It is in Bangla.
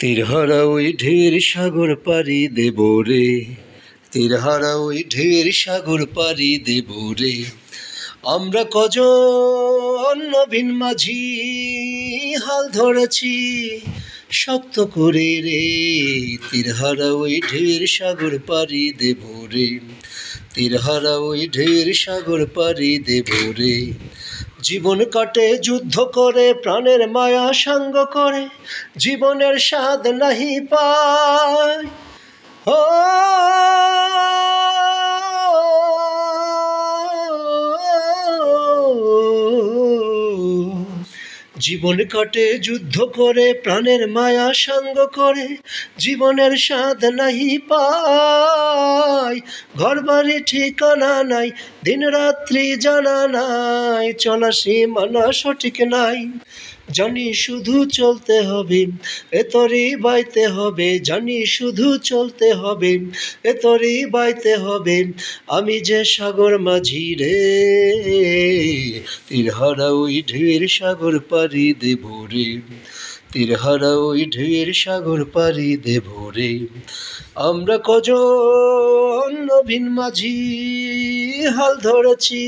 তীরহারা ওই ঢের সাগর পাড়ি দেব রে, তীরহারা ওই ঢের সাগর পাড়ি দেব রে। আমরা কজন নবীন মাঝি হাল ধরেছি শক্ত করে রে, তীরহারা ওই ঢের সাগর পাড়ি দেব রে, তীরহারা ওই ঢের সাগর পাড়ি দেব রে। জীবন কাটে যুদ্ধ করে, প্রাণের মায়া সাঙ্গ করে, জীবনের স্বাদ নাহি পায়। ও জীবন কাটে যুদ্ধ করে, প্রাণের মায়া সাঙ্গ করে, জীবনের স্বাদ নাহি পায়। ঘর বাড়ি ঠিকানা নাই, দিন রাত্রি জানা নাই, চলা সীমানা সঠিক নাই। জানি শুধু চলতে হবে, এতরি বাইতে হবে, জানি শুধু চলতে হবে, এতরি বাইতে হবে। আমি যে সাগর মাঝি রে, তীরহারা ওই ঢের সাগর পাড়ি দেব রে, তীরহারা ওই ঢের সাগর পাড়ি দেব রে। আমরা কজন নবীন মাঝি হাল ধরেছি।